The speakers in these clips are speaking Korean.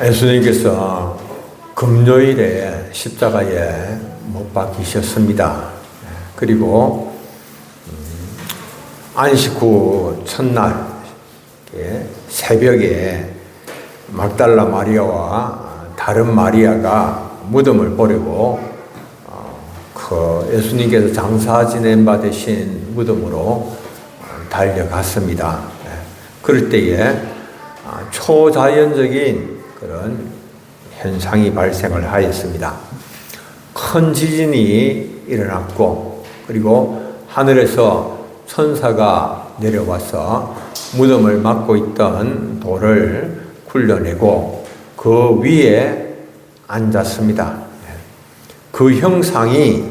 예수님께서 금요일에 십자가에 못 박히셨습니다. 그리고 안식 후 첫날 새벽에 막달라 마리아와 다른 마리아가 무덤을 보려고 그 예수님께서 장사 지낸 바 되신 무덤으로 달려갔습니다. 그럴 때에 초자연적인 그런 현상이 발생을 하였습니다. 큰 지진이 일어났고, 그리고 하늘에서 천사가 내려와서 무덤을 막고 있던 돌을 굴려내고 그 위에 앉았습니다. 그 형상이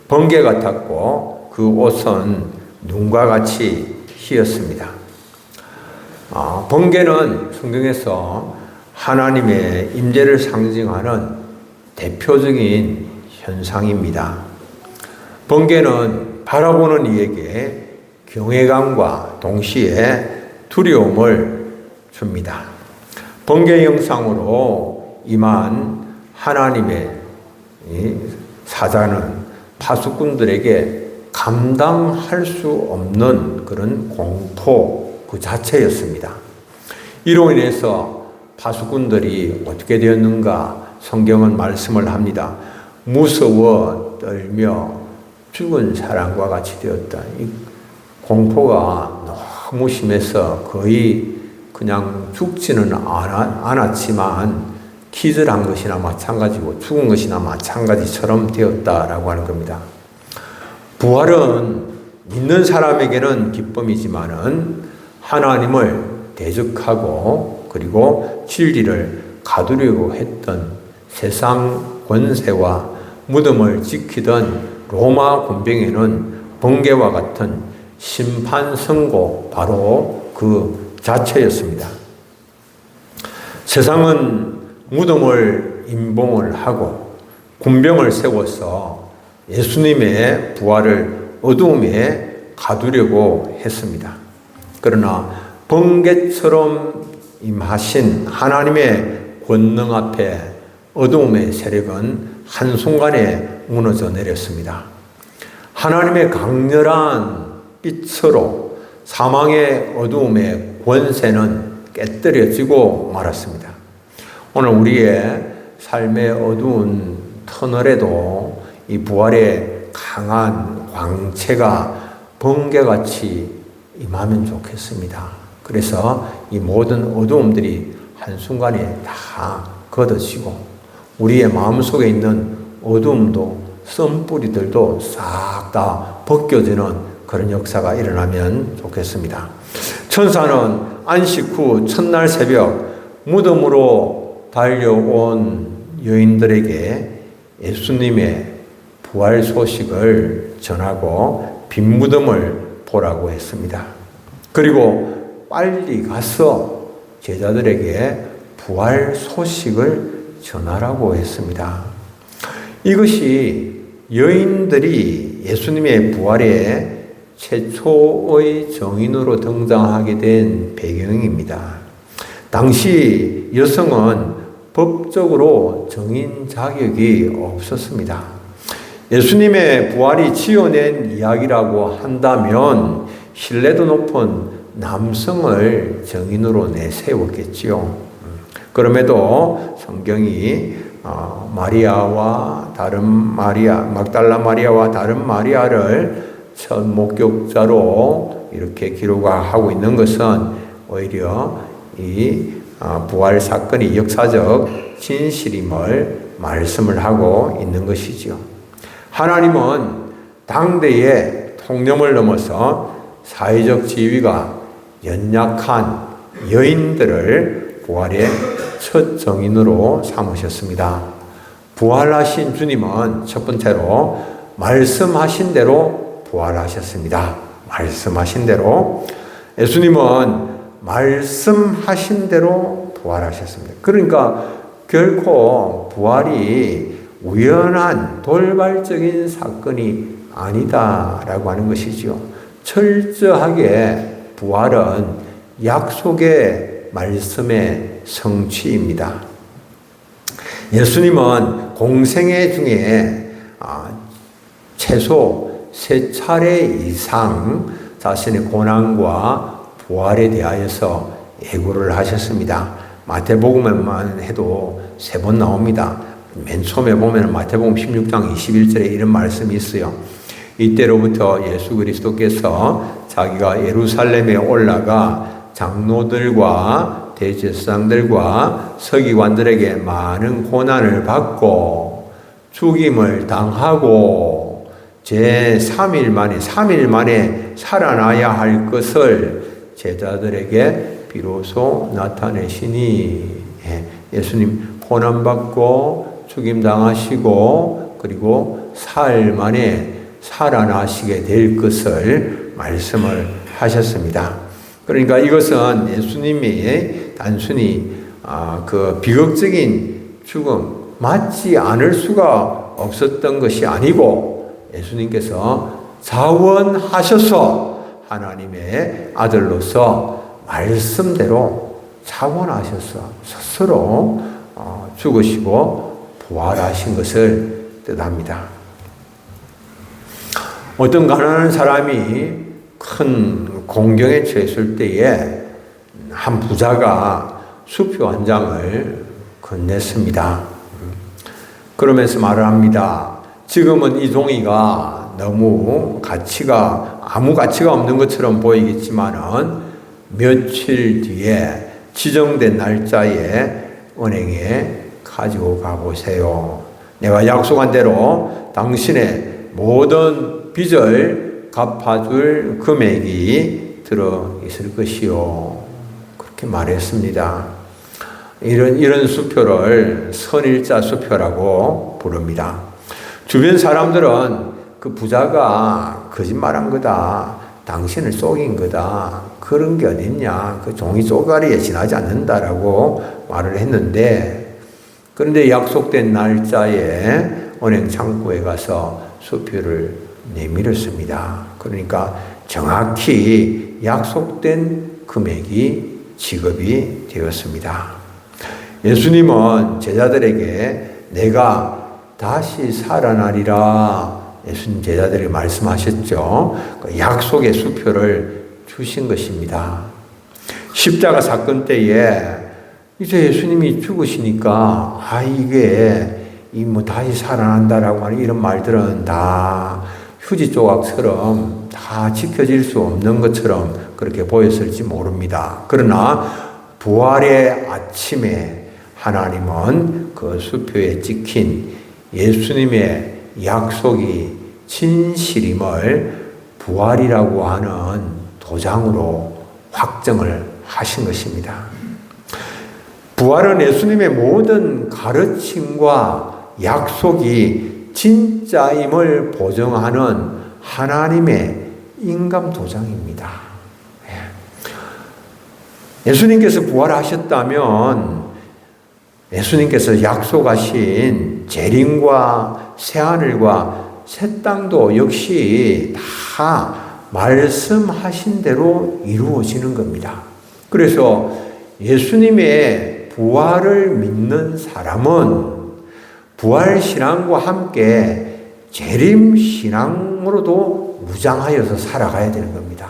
번개 같았고 그 옷은 눈과 같이 희었습니다. 번개는 성경에서 하나님의 임재를 상징하는 대표적인 현상입니다. 번개는 바라보는 이에게 경외감과 동시에 두려움을 줍니다. 번개 형상으로 임한 하나님의 사자는 파수꾼들에게 감당할 수 없는 그런 공포 그 자체였습니다. 이로 인해서 파수꾼들이 어떻게 되었는가 성경은 말씀을 합니다. 무서워 떨며 죽은 사람과 같이 되었다. 이 공포가 너무 심해서 거의 그냥 죽지는 않았지만 기절한 것이나 마찬가지고 죽은 것이나 마찬가지처럼 되었다라고 하는 겁니다. 부활은 믿는 사람에게는 기쁨이지만은 하나님을 대적하고 그리고 진리를 가두려고 했던 세상 권세와 무덤을 지키던 로마 군병에는 번개와 같은 심판 선고 바로 그 자체였습니다. 세상은 무덤을 임봉을 하고 군병을 세워서 예수님의 부활을 어두움에 가두려고 했습니다. 그러나 번개처럼 임하신 하나님의 권능 앞에 어두움의 세력은 한순간에 무너져 내렸습니다. 하나님의 강렬한 빛으로 사망의 어두움의 권세는 깨뜨려지고 말았습니다. 오늘 우리의 삶의 어두운 터널에도 이 부활의 강한 광채가 번개같이 임하면 좋겠습니다. 그래서 이 모든 어두움들이 한순간에 다 걷어지고 우리의 마음속에 있는 어두움도 썬뿌리들도 싹 다 벗겨지는 그런 역사가 일어나면 좋겠습니다. 천사는 안식 후 첫날 새벽 무덤으로 달려온 여인들에게 예수님의 부활 소식을 전하고 빈 무덤을 보라고 했습니다. 그리고 빨리 가서 제자들에게 부활 소식을 전하라고 했습니다. 이것이 여인들이 예수님의 부활에 최초의 정인으로 등장하게 된 배경입니다. 당시 여성은 법적으로 정인 자격이 없었습니다. 예수님의 부활이 지어낸 이야기라고 한다면 신뢰도 높은 남성을 정인으로 내세웠겠지요. 그럼에도 성경이 마리아와 다른 마리아, 막달라 마리아와 다른 마리아를 첫 목격자로 이렇게 기록하고 있는 것은 오히려 이 부활 사건이 역사적 진실임을 말씀을 하고 있는 것이죠. 하나님은 당대의 통념을 넘어서 사회적 지위가 연약한 여인들을 부활의 첫 정인으로 삼으셨습니다. 부활하신 주님은 첫 번째로 말씀하신 대로 부활하셨습니다. 말씀하신 대로 예수님은 말씀하신 대로 부활하셨습니다. 그러니까 결코 부활이 우연한 돌발적인 사건이 아니다라고 하는 것이죠. 철저하게 부활은 약속의 말씀의 성취입니다. 예수님은 공생애 중에 최소 3차례 이상 자신의 고난과 부활에 대하여서 예고를 하셨습니다. 마태복음에만 해도 3번 나옵니다. 맨 처음에 보면 마태복음 16장 21절에 이런 말씀이 있어요. 이때로부터 예수 그리스도께서 자기가 예루살렘에 올라가 장로들과 대제사장들과 서기관들에게 많은 고난을 받고 죽임을 당하고 제3일 만에 살아나야 할 것을 제자들에게 비로소 나타내시니, 예수님 고난받고 죽임당하시고 그리고 사흘 만에 살아나시게 될 것을 말씀을 하셨습니다. 그러니까 이것은 예수님이 단순히 그 비극적인 죽음, 맞지 않을 수가 없었던 것이 아니고 예수님께서 자원하셔서 하나님의 아들로서 말씀대로 자원하셔서 스스로 죽으시고 부활하신 것을 뜻합니다. 어떤 가난한 사람이 큰 공경에 처했을 때에 한 부자가 수표 한 장을 건넸습니다. 그러면서 말을 합니다. 지금은 이 종이가 너무 아무 가치가 없는 것처럼 보이겠지만은 며칠 뒤에 지정된 날짜에 은행에 가지고 가보세요. 내가 약속한 대로 당신의 모든 빚을 갚아줄 금액이 들어있을 것이요. 그렇게 말했습니다. 이런 수표를 선일자 수표라고 부릅니다. 주변 사람들은 그 부자가 거짓말한 거다, 당신을 속인 거다, 그런 게 어딨냐, 그 종이 쪼가리에 지나지 않는다라고 말을 했는데, 그런데 약속된 날짜에 은행 창구에 가서 수표를 내밀었습니다. 그러니까 정확히 약속된 금액이 지급이 되었습니다. 예수님은 제자들에게 내가 다시 살아나리라, 예수님 제자들에게 말씀하셨죠. 그 약속의 수표를 주신 것입니다. 십자가 사건 때에 이제 예수님이 죽으시니까 이게 다시 살아난다라고 하는 이런 말들은 다 휴지 조각처럼 다 지켜질 수 없는 것처럼 그렇게 보였을지 모릅니다. 그러나 부활의 아침에 하나님은 그 수표에 찍힌 예수님의 약속이 진실임을 부활이라고 하는 도장으로 확정을 하신 것입니다. 부활은 예수님의 모든 가르침과 약속이 진짜임을 보증하는 하나님의 인감 도장입니다. 예수님께서 부활하셨다면 예수님께서 약속하신 재림과 새하늘과 새 땅도 역시 다 말씀하신 대로 이루어지는 겁니다. 그래서 예수님의 부활을 믿는 사람은 부활신앙과 함께 재림신앙으로도 무장하여서 살아가야 되는 겁니다.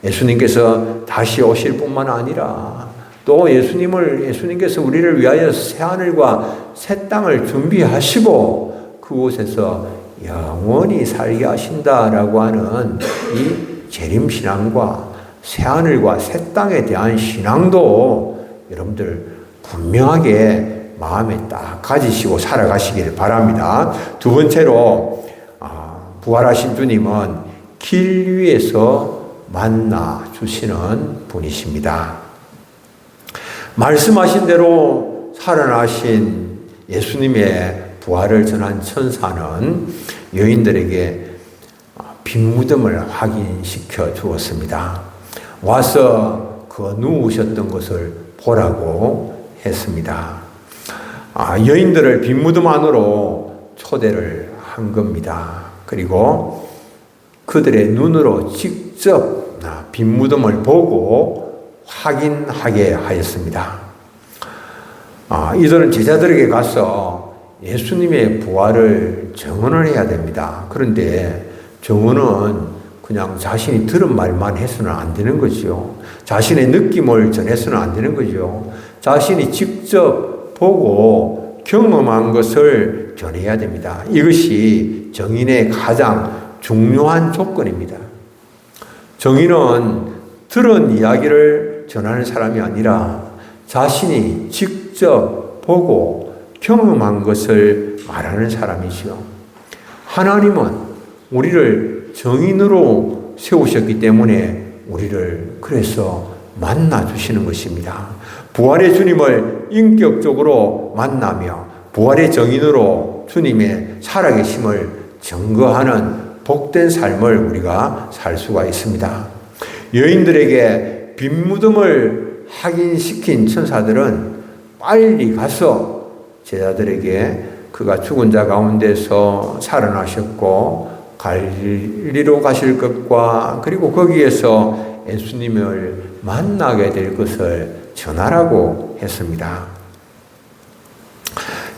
예수님께서 다시 오실 뿐만 아니라 또 예수님께서 우리를 위하여 새하늘과 새 땅을 준비하시고 그곳에서 영원히 살게 하신다라고 하는 이 재림신앙과 새하늘과 새 땅에 대한 신앙도 여러분들 분명하게 마음에 딱 가지시고 살아가시길 바랍니다. 두 번째로 부활하신 주님은 길 위에서 만나 주시는 분이십니다. 말씀하신 대로 살아나신 예수님의 부활을 전한 천사는 여인들에게 빈 무덤을 확인시켜 주었습니다. 와서 그 누우셨던 것을 보라고 했습니다. 여인들을 빈 무덤 안으로 초대를 한 겁니다. 그리고 그들의 눈으로 직접 빈 무덤을 보고 확인하게 하였습니다. 이들은 제자들에게 가서 예수님의 부활을 증언을 해야 됩니다. 그런데 증언은 그냥 자신이 들은 말만 해서는 안 되는 거죠. 자신의 느낌을 전해서는 안 되는 거죠. 자신이 직접 보고 경험한 것을 전해야 됩니다. 이것이 정인의 가장 중요한 조건입니다. 정인은 들은 이야기를 전하는 사람이 아니라 자신이 직접 보고 경험한 것을 말하는 사람이지요. 하나님은 우리를 정인으로 세우셨기 때문에 우리를 그래서 만나 주시는 것입니다. 부활의 주님을 인격적으로 만나며 부활의 정인으로 주님의 살아계심을 증거하는 복된 삶을 우리가 살 수가 있습니다. 여인들에게 빈 무덤을 확인시킨 천사들은 빨리 가서 제자들에게 그가 죽은 자 가운데서 살아나셨고 갈릴리로 가실 것과 그리고 거기에서 예수님을 만나게 될 것을 전하라고 했습니다.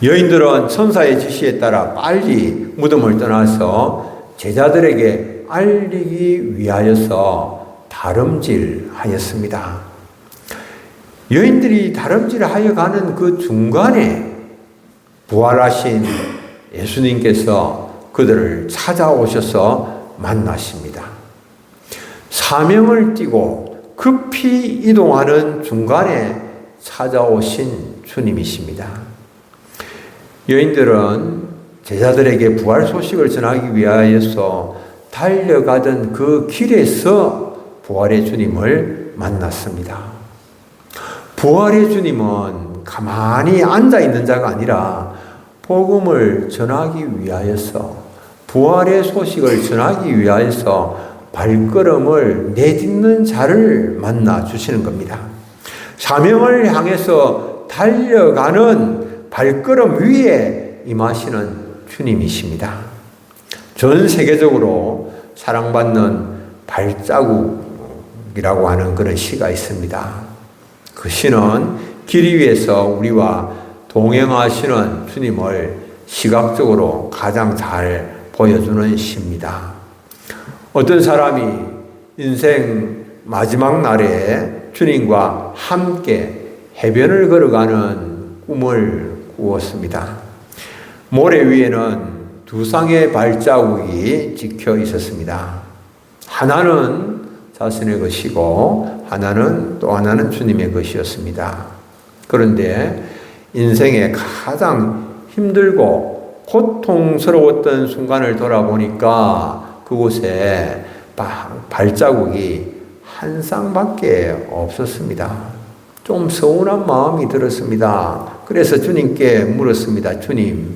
여인들은 천사의 지시에 따라 빨리 무덤을 떠나서 제자들에게 알리기 위하여서 다름질하였습니다. 여인들이 다름질하여 가는 그 중간에 부활하신 예수님께서 그들을 찾아오셔서 만나십니다. 사명을 띠고 급히 이동하는 중간에 찾아오신 주님이십니다. 여인들은 제자들에게 부활 소식을 전하기 위하여서 달려가던 그 길에서 부활의 주님을 만났습니다. 부활의 주님은 가만히 앉아 있는 자가 아니라 복음을 전하기 위하여서 부활의 소식을 전하기 위하여서 발걸음을 내딛는 자를 만나 주시는 겁니다. 사명을 향해서 달려가는 발걸음 위에 임하시는 주님이십니다. 전 세계적으로 사랑받는 발자국이라고 하는 그런 시가 있습니다. 그 시는 길 위에서 우리와 동행하시는 주님을 시각적으로 가장 잘 보여주는 시입니다. 어떤 사람이 인생 마지막 날에 주님과 함께 해변을 걸어가는 꿈을 꾸었습니다. 모래 위에는 두 쌍의 발자국이 찍혀 있었습니다. 하나는 자신의 것이고 또 하나는 주님의 것이었습니다. 그런데 인생의 가장 힘들고 고통스러웠던 순간을 돌아보니까 그곳에 발자국이 한 쌍밖에 없었습니다. 좀 서운한 마음이 들었습니다. 그래서 주님께 물었습니다. 주님,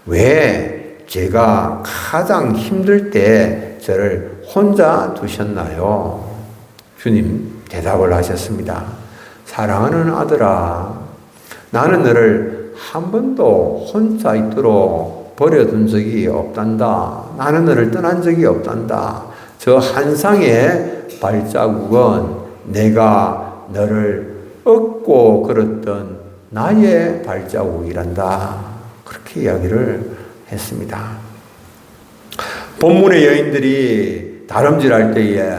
왜 제가 가장 힘들 때 저를 혼자 두셨나요? 주님 대답을 하셨습니다. 사랑하는 아들아, 나는 너를 한 번도 혼자 있도록 버려둔 적이 없단다. 나는 너를 떠난 적이 없단다. 저 한 쌍의 발자국은 내가 너를 업고 걸었던 나의 발자국이란다. 그렇게 이야기를 했습니다. 본문의 여인들이 다름질할 때에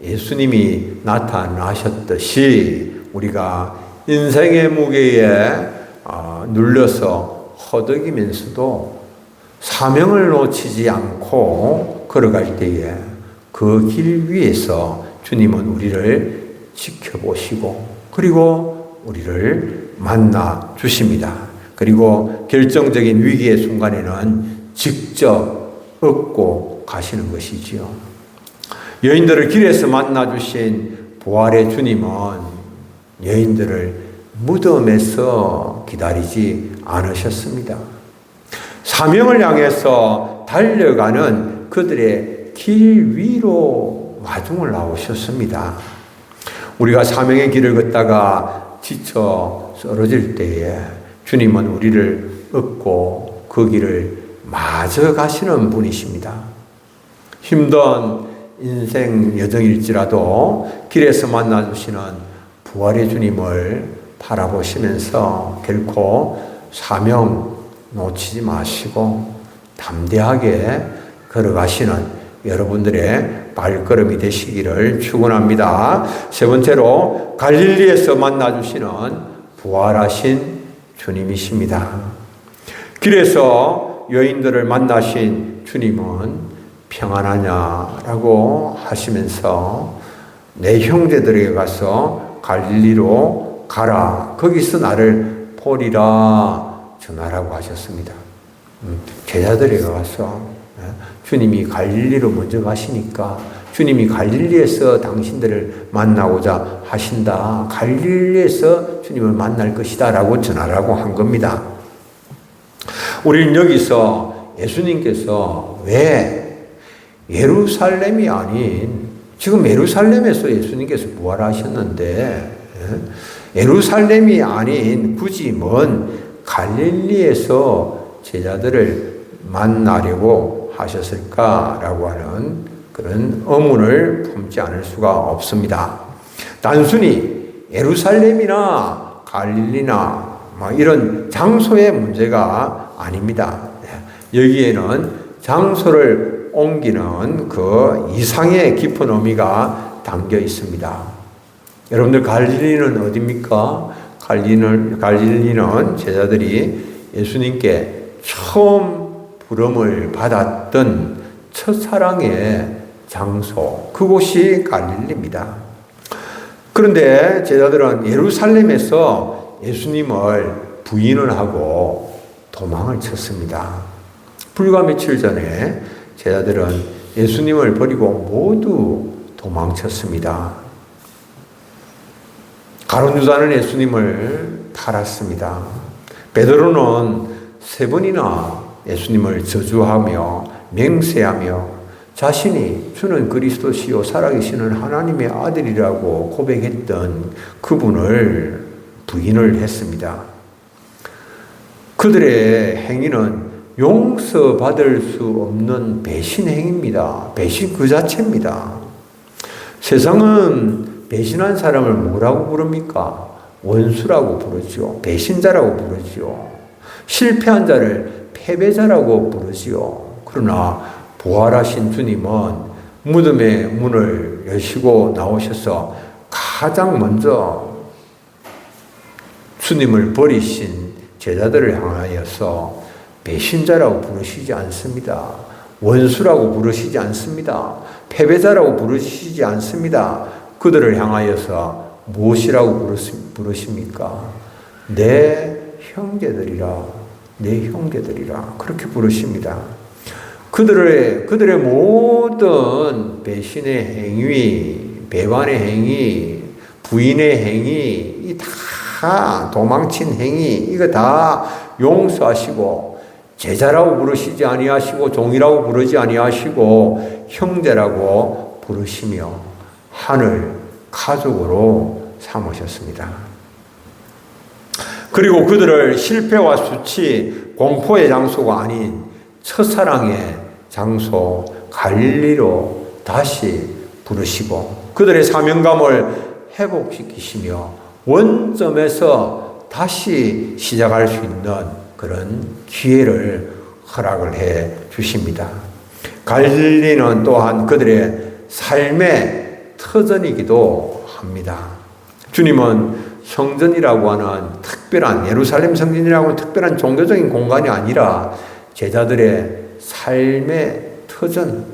예수님이 나타나셨듯이 우리가 인생의 무게에 눌려서 허덕이면서도 사명을 놓치지 않고 걸어갈 때에 그 길 위에서 주님은 우리를 지켜보시고 그리고 우리를 만나 주십니다. 그리고 결정적인 위기의 순간에는 직접 얻고 가시는 것이지요. 여인들을 길에서 만나 주신 부활의 주님은 여인들을 무덤에서 기다리지 않으셨습니다. 사명을 향해서 달려가는 그들의 길 위로 마중을 나오셨습니다. 우리가 사명의 길을 걷다가 지쳐 쓰러질 때에 주님은 우리를 업고 그 길을 마저 가시는 분이십니다. 힘든 인생 여정일지라도 길에서 만나주시는 부활의 주님을 바라보시면서 결코 사명 놓치지 마시고 담대하게 걸어가시는 여러분들의 발걸음이 되시기를 축원합니다. 세 번째로 갈릴리에서 만나주시는 부활하신 주님이십니다. 길에서 여인들을 만나신 주님은 평안하냐라고 하시면서 내 형제들에게 가서 갈릴리로 가라. 거기서 나를 보리라 전하라고 하셨습니다. 제자들에게 가서 주님이 갈릴리로 먼저 가시니까 주님이 갈릴리에서 당신들을 만나고자 하신다. 갈릴리에서 주님을 만날 것이다 라고 전하라고 한 겁니다. 우리는 여기서 예수님께서 왜 예루살렘이 아닌 지금 예루살렘에서 예수님께서 부활하셨는데 예루살렘이 아닌 굳이 먼 갈릴리에서 제자들을 만나려고 하셨을까라고 하는 그런 의문을 품지 않을 수가 없습니다. 단순히 예루살렘이나 갈릴리나 이런 장소의 문제가 아닙니다. 여기에는 장소를 옮기는 그 이상의 깊은 의미가 담겨 있습니다. 여러분들 갈릴리는 어디입니까? 갈릴리는 제자들이 예수님께 처음 부름을 받았던 첫사랑의 장소, 그곳이 갈릴리입니다. 그런데 제자들은 예루살렘에서 예수님을 부인을 하고 도망을 쳤습니다. 불과 며칠 전에 제자들은 예수님을 버리고 모두 도망쳤습니다. 가룟 유다는 예수님을 팔았습니다. 베드로는 3번이나 예수님을 저주하며 맹세하며 자신이 주는 그리스도시요 살아계시는 하나님의 아들이라고 고백했던 그분을 부인을 했습니다. 그들의 행위는 용서받을 수 없는 배신 행위입니다. 배신 그 자체입니다. 세상은 배신한 사람을 뭐라고 부릅니까? 원수라고 부르죠. 배신자라고 부르죠. 실패한 자를 패배자라고 부르지요. 그러나 부활하신 주님은 무덤의 문을 여시고 나오셔서 가장 먼저 주님을 버리신 제자들을 향하여서 배신자라고 부르시지 않습니다. 원수라고 부르시지 않습니다. 패배자라고 부르시지 않습니다. 그들을 향하여서 무엇이라고 부르십니까? 내 형제들이라, 내 형제들이라 그렇게 부르십니다. 그들의 모든 배신의 행위, 배반의 행위, 부인의 행위, 다 도망친 행위, 이거 다 용서하시고 제자라고 부르시지 아니하시고 종이라고 부르지 아니하시고 형제라고 부르시며 하늘 가족으로 삼으셨습니다. 그리고 그들을 실패와 수치, 공포의 장소가 아닌 첫사랑의 장소 갈릴리로 다시 부르시고 그들의 사명감을 회복시키시며 원점에서 다시 시작할 수 있는 그런 기회를 허락을 해 주십니다. 갈릴리는 또한 그들의 삶의 터전이기도 합니다. 주님은 성전이라고 하는 특별한 예루살렘 성전이라고 하는 특별한 종교적인 공간이 아니라 제자들의 삶의 터전,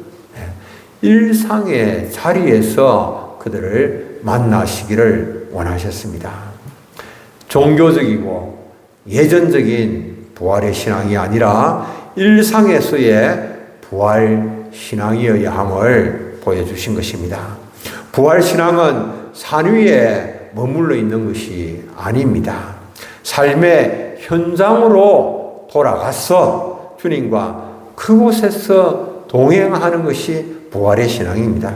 일상의 자리에서 그들을 만나시기를 원하셨습니다. 종교적이고 예전적인 부활의 신앙이 아니라 일상에서의 부활 신앙이어야 함을 보여주신 것입니다. 부활 신앙은 산 위에 머물러 있는 것이 아닙니다. 삶의 현장으로 돌아가서 주님과 그곳에서 동행하는 것이 부활의 신앙입니다.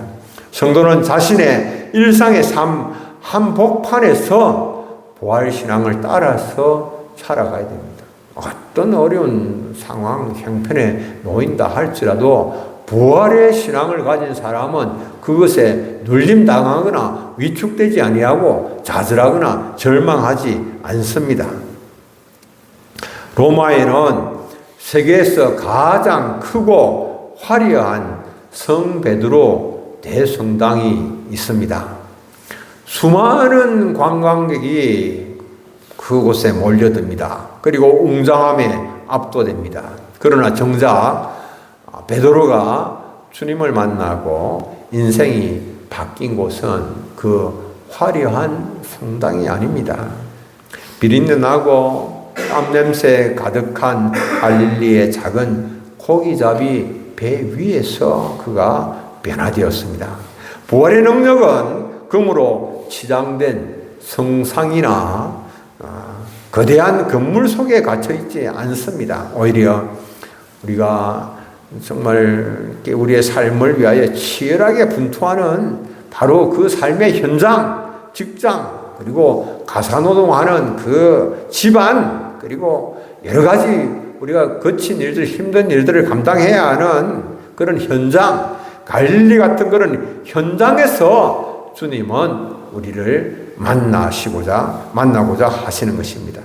성도는 자신의 일상의 삶 한복판에서 부활 신앙을 따라서 살아가야 됩니다. 어떤 어려운 상황, 형편에 놓인다 할지라도 부활의 신앙을 가진 사람은 그것에 눌림당하거나 위축되지 아니하고 좌절하거나 절망하지 않습니다. 로마에는 세계에서 가장 크고 화려한 성 베드로 대성당이 있습니다. 수많은 관광객이 그곳에 몰려듭니다. 그리고 웅장함에 압도됩니다. 그러나 정작 베드로가 주님을 만나고 인생이 바뀐 곳은 그 화려한 성당이 아닙니다. 비린내 나고 땀냄새 가득한 갈릴리의 작은 고기잡이 배 위에서 그가 변화되었습니다. 부활의 능력은 금으로 치장된 성상이나 거대한 건물 속에 갇혀 있지 않습니다. 오히려 우리가 정말 우리의 삶을 위하여 치열하게 분투하는 바로 그 삶의 현장, 직장, 그리고 가사노동하는 그 집안, 그리고 여러 가지 우리가 거친 일들, 힘든 일들을 감당해야 하는 그런 현장, 갈릴리 같은 그런 현장에서 주님은 우리를 만나고자 하시는 것입니다.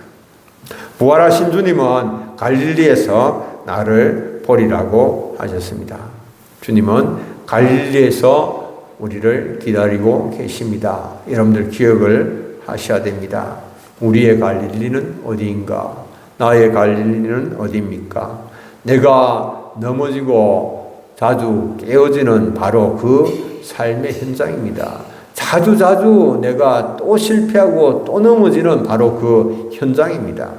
부활하신 주님은 갈릴리에서 나를 보리라고 하셨습니다. 주님은 갈릴리에서 우리를 기다리고 계십니다. 여러분들 기억을 하셔야 됩니다. 우리의 갈릴리는 어디인가? 나의 갈릴리는 어디입니까? 내가 넘어지고 자주 깨어지는 바로 그 삶의 현장입니다. 자주 내가 또 실패하고 또 넘어지는 바로 그 현장입니다.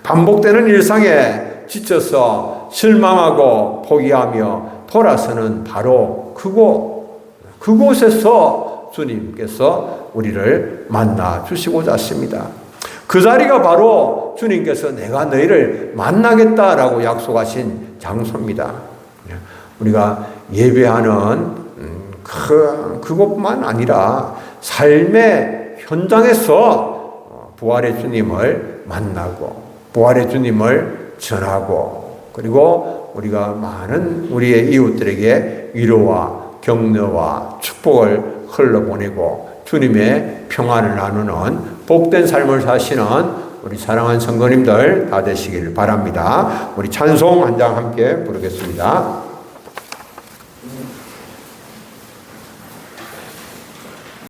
반복되는 일상에 지쳐서 실망하고 포기하며 돌아서는 바로 그곳에서 주님께서 우리를 만나 주시고자 하십니다. 그 자리가 바로 주님께서 내가 너희를 만나겠다라고 약속하신 장소입니다. 우리가 예배하는 그것뿐만 아니라 삶의 현장에서 부활의 주님을 만나고 부활의 주님을 전하고 그리고 우리가 많은 우리의 이웃들에게 위로와 격려와 축복을 흘러보내고 주님의 평안을 나누는 복된 삶을 사시는 우리 사랑하는 성도님들 다 되시길 바랍니다. 우리 찬송 한 장 함께 부르겠습니다.